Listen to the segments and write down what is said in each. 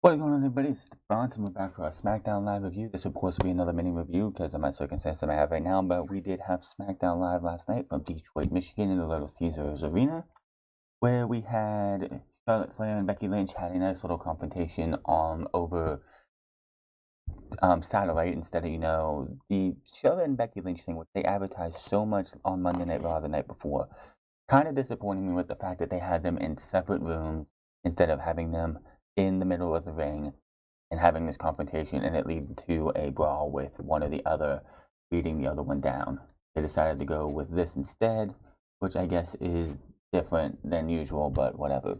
What is going on, everybody? It's Bronze, and we're back for a Smackdown Live review. This, of course, will be another mini review because of my circumstances I have right now, but we did have Smackdown Live last night from Detroit, Michigan in the Little Caesars Arena, where we had Charlotte Flair and Becky Lynch had a nice little confrontation over satellite instead of, the Charlotte and Becky Lynch thing, which they advertised so much on Monday Night Raw the night before. Kind of disappointing me with the fact that they had them in separate rooms instead of having them in the middle of the ring and having this confrontation and it leading to a brawl with one or the other beating the other one down. They decided to go with this instead, which I guess is different than usual, but whatever.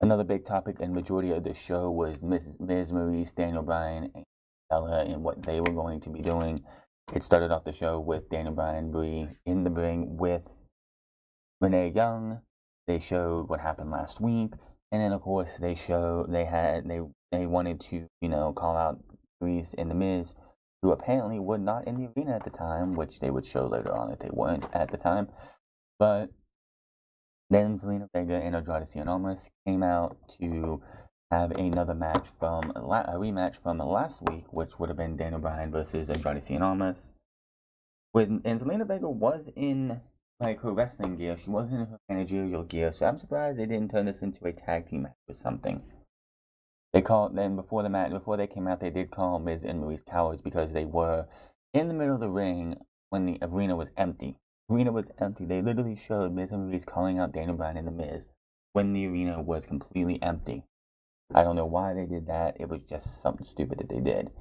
Another big topic and majority of the show was Miz Maurice, Daniel Bryan, and Bella and what they were going to be doing. It started off the show with Daniel Bryan Brie in the ring with Renee Young. They showed what happened last week, and then of course they wanted to call out Grease and the Miz, who apparently were not in the arena at the time, which they would show later on that they weren't at the time. But then Zelina Vega and Andrade Cien Almas came out to have another match a rematch from last week, which would have been Daniel Bryan versus Andrade Cien Almas. And Zelina Vega was in like her wrestling gear. She wasn't in her managerial gear, so I'm surprised they didn't turn this into a tag team match or something. They called then before they came out, they did call Miz and Maurice cowards because they were in the middle of the ring when the arena was empty. The arena was empty. They literally showed Miz and Maurice calling out Daniel Bryan and the Miz when the arena was completely empty. I don't know why they did that. It was just something stupid that they did.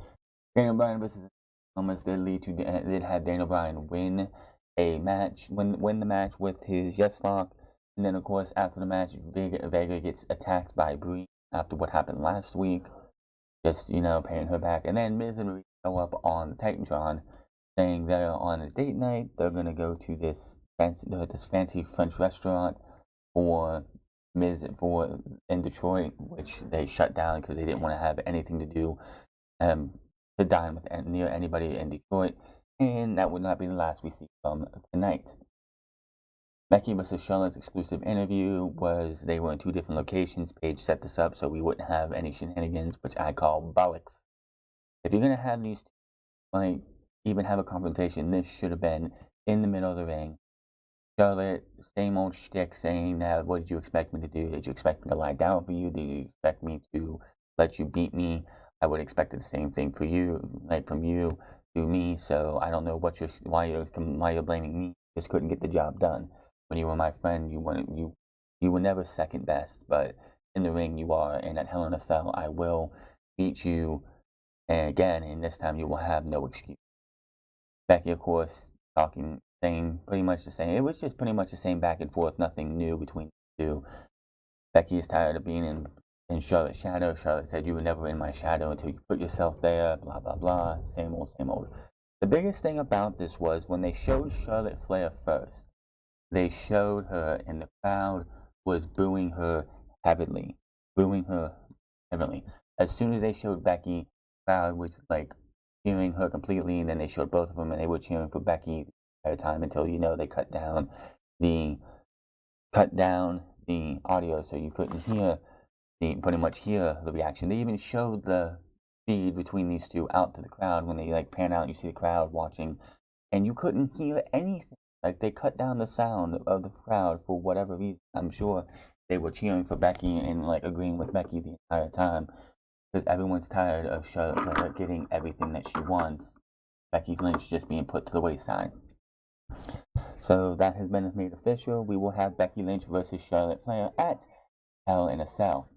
Daniel Bryan versus Almas did had Daniel Bryan win the match with his yes lock, and then of course after the match, Vega gets attacked by Brie after what happened last week, just paying her back, and then Miz and Maurice show up on the Titantron, saying they're on a date night. They're gonna go to this fancy French restaurant for in Detroit, which they shut down because they didn't want to have anything to do to dine with near anybody in Detroit, and that would not be the last we see from tonight. Becky vs. Charlotte's exclusive interview was they were in two different locations. Paige set this up so we wouldn't have any shenanigans, which I call bollocks. If you're gonna have these two, even have a confrontation, this should have been in the middle of the ring. Charlotte, same old shtick, saying that, what did you expect me to do? Did you expect me to lie down for you? Did you expect me to let you beat me? I would expect the same thing for you, from you to me. So I don't know why you're blaming me. Just couldn't get the job done. When you were my friend, you were never second best, but in the ring you are, and at Hell in a Cell I will beat you, and again, and this time you will have no excuse. Becky, of course, saying pretty much the same. It was just pretty much the same back and forth, nothing new between the two. Becky is tired of being in Charlotte's shadow. Charlotte said, you were never in my shadow until you put yourself there, blah, blah, blah. Same old, same old. The biggest thing about this was when they showed Charlotte Flair first, they showed her and the crowd was booing her heavily. Booing her heavily. As soon as they showed Becky, the crowd was cheering her completely, and then they showed both of them and they were cheering for Becky the entire time until they cut down the audio so you couldn't pretty much hear the reaction. They even showed the feed between these two out to the crowd when they pan out, you see the crowd watching, and you couldn't hear anything. They cut down the sound of the crowd for whatever reason. I'm sure they were cheering for Becky and agreeing with Becky the entire time because everyone's tired of Charlotte getting everything that she wants. Becky Lynch just being put to the wayside. So that has been made official. We will have Becky Lynch versus Charlotte Flair at Hell in a Cell.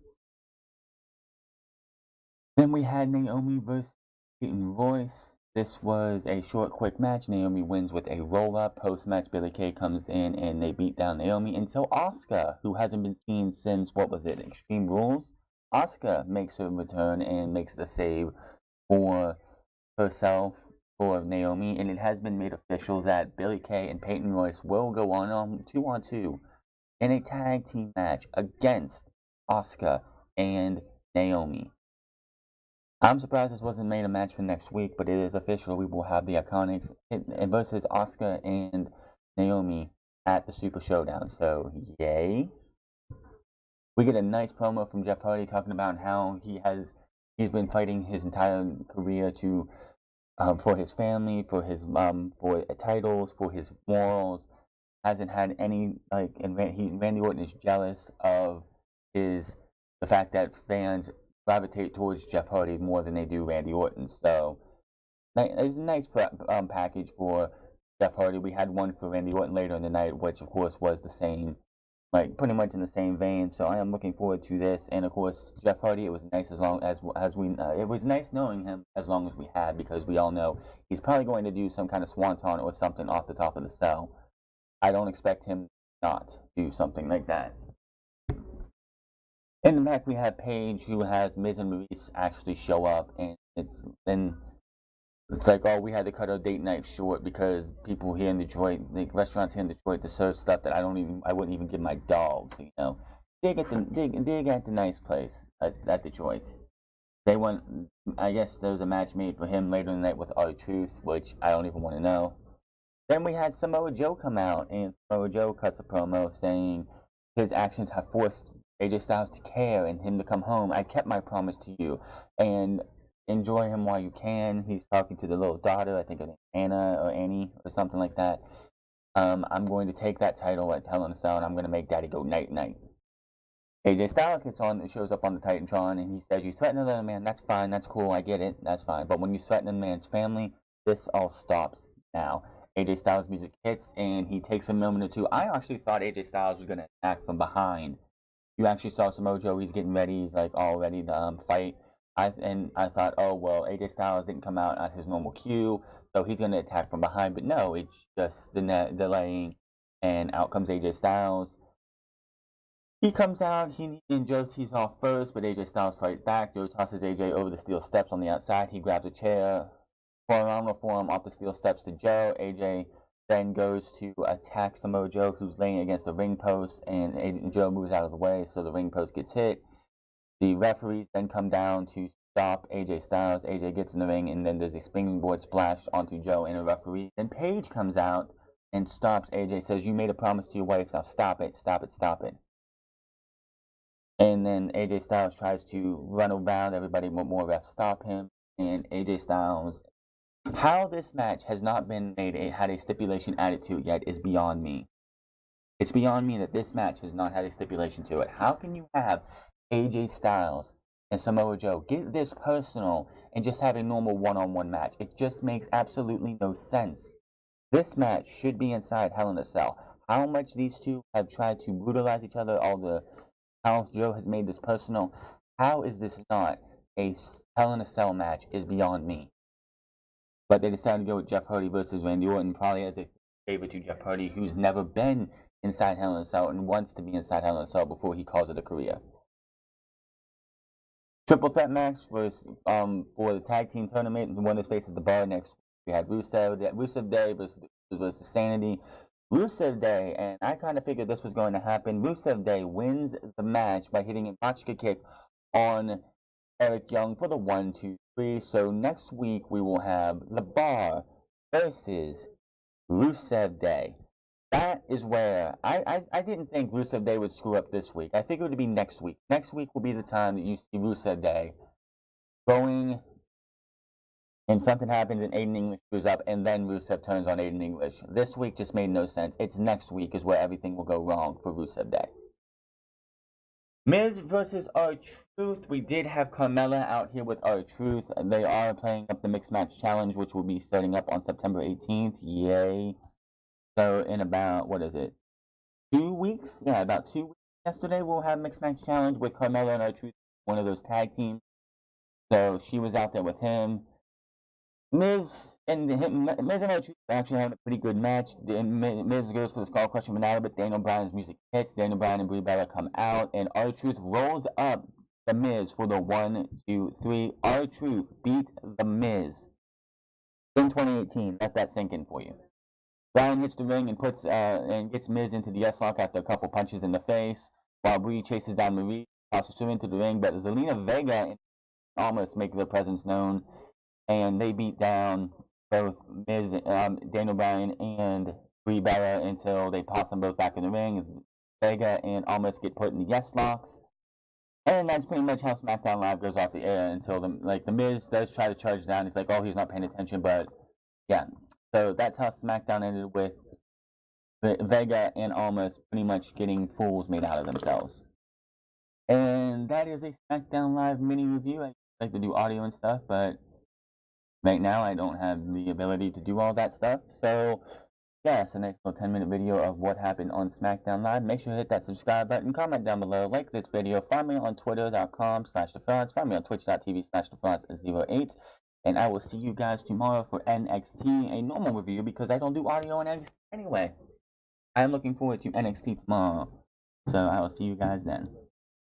Then we had Naomi versus Peyton Royce. This was a short, quick match. Naomi wins with a roll-up. Post-match, Billie Kay comes in and they beat down Naomi until Asuka, who hasn't been seen since, Extreme Rules? Asuka makes her return and makes the save for herself, for Naomi, and it has been made official that Billie Kay and Peyton Royce will go on 2-on-2 in a tag team match against Asuka and Naomi. I'm surprised this wasn't made a match for next week, but it is official. We will have the Iconics versus Asuka and Naomi at the Super Showdown. So, yay. We get a nice promo from Jeff Hardy talking about how he has He's been fighting his entire career to for his family, for titles, for his morals. Hasn't had any and Randy Orton is jealous of his the fact that fans gravitate towards Jeff Hardy more than they do Randy Orton. So it's a nice package for Jeff Hardy. We had one for Randy Orton later in the night, which of course was the same, like pretty much in the same vein. So I am looking forward to this. And of course, Jeff Hardy. It was nice as we. It was nice knowing him as long as we had, because we all know he's probably going to do some kind of swanton or something off the top of the cell. I don't expect him not to do something like that. In the back, we have Paige, who has Miz and Maurice actually show up, and it's like, oh, we had to cut our date night short because people here in Detroit, the restaurants here in Detroit, to serve stuff that I wouldn't even give my dogs. Dig at the nice place at Detroit. They want, I guess there was a match made for him later in the night with R-Truth, which I don't even want to know. Then we had Samoa Joe come out, and Samoa Joe cuts a promo saying his actions have forced AJ Styles to care and him to come home. I kept my promise to you, and enjoy him while you can. He's talking to the little daughter, I think her name's Anna or Annie or something like that. I'm going to take that title at Hell in a Cell, and I'm going to make Daddy go night night. AJ Styles gets on, shows up on the Titantron, and he says, "You threaten another man, that's fine, that's cool, I get it, that's fine. But when you threaten a man's family, this all stops now." AJ Styles' music hits, and he takes a moment or two. I actually thought AJ Styles was going to attack from behind. You actually saw Samoa Joe, he's getting ready, he's like all ready to fight. I thought, oh well, AJ Styles didn't come out at his normal cue, so he's going to attack from behind. But no, it's just the net delaying, and out comes AJ Styles. He comes out, and Joe tees off first, but AJ Styles fights back. Joe tosses AJ over the steel steps on the outside. He grabs a chair, phenomenal forearm off the steel steps to Joe. AJ then goes to attack Samoa Joe, who's laying against the ring post, and Joe moves out of the way, so the ring post gets hit. The referees then come down to stop AJ Styles. AJ gets in the ring, and then there's a springboard splash onto Joe and a referee. Then Paige comes out and stops AJ, says, "You made a promise to your wife, now stop it, stop it, stop it." And then AJ Styles tries to run around everybody, but more refs stop him. And AJ Styles, how this match has not been had a stipulation added to it yet is beyond me. It's beyond me that this match has not had a stipulation to it. How can you have AJ Styles and Samoa Joe get this personal and just have a normal one-on-one match? It just makes absolutely no sense. This match should be inside Hell in a Cell. How much these two have tried to brutalize each other, how Joe has made this personal. How is this not a Hell in a Cell match is beyond me. But they decided to go with Jeff Hardy versus Randy Orton, probably as a favor to Jeff Hardy, who's never been inside Hell in a Cell and wants to be inside Hell in a Cell before he calls it a career. Triple threat match was for the tag team tournament. The one that faces the bar next. We had Rusev Day versus Sanity. Rusev Day, and I kind of figured this was going to happen. Rusev Day wins the match by hitting a Machka kick on Eric Young for the 1-2-3. So next week we will have the Bar versus Rusev Day. That is where I didn't think Rusev Day would screw up this week. I figured it would be next week. Next week will be the time that you see Rusev Day going, and something happens and Aiden English screws up, and then Rusev turns on Aiden English. This week just made no sense. It's next week is where everything will go wrong for Rusev Day. Miz versus R-Truth. We did have Carmella out here with R-Truth. They are playing up the Mixed Match Challenge, which will be starting up on September 18th. Yay. So in about, 2 weeks? Yeah, about 2 weeks. Yesterday we'll have Mixed Match Challenge with Carmella and R-Truth, one of those tag teams. So she was out there with him. Miz and R-Truth actually having a pretty good match. Miz goes for the Skull Crushing Finale, but Daniel Bryan's music hits. Daniel Bryan and Brie Bella come out, and R-Truth rolls up the Miz for the 1-2-3. R-Truth beat the Miz in 2018. Let that sink in for you. Bryan hits the ring and gets Miz into the S-Lock after a couple punches in the face, while Brie chases down Marie, tosses her into the ring, but Zelina Vega almost make their presence known, and they beat down both Daniel Bryan and Brie Bella until they toss them both back in the ring. Vega and almost get put in the yes locks. And that's pretty much how SmackDown Live goes off the air until the Miz does try to charge down. He's like, oh, he's not paying attention, but yeah. So that's how SmackDown ended with Vega and Almas pretty much getting fools made out of themselves. And that is a SmackDown Live mini review. I like to do audio and stuff, but right now I don't have the ability to do all that stuff. So yeah, it's a nice little 10-minute video of what happened on SmackDown Live. Make sure to hit that subscribe button, comment down below, like this video, find me on twitter.com/thefrauds, find me on twitch.tv/thefrauds08, and I will see you guys tomorrow for NXT, a normal review because I don't do audio on NXT anyway. I am looking forward to NXT tomorrow, so I will see you guys then.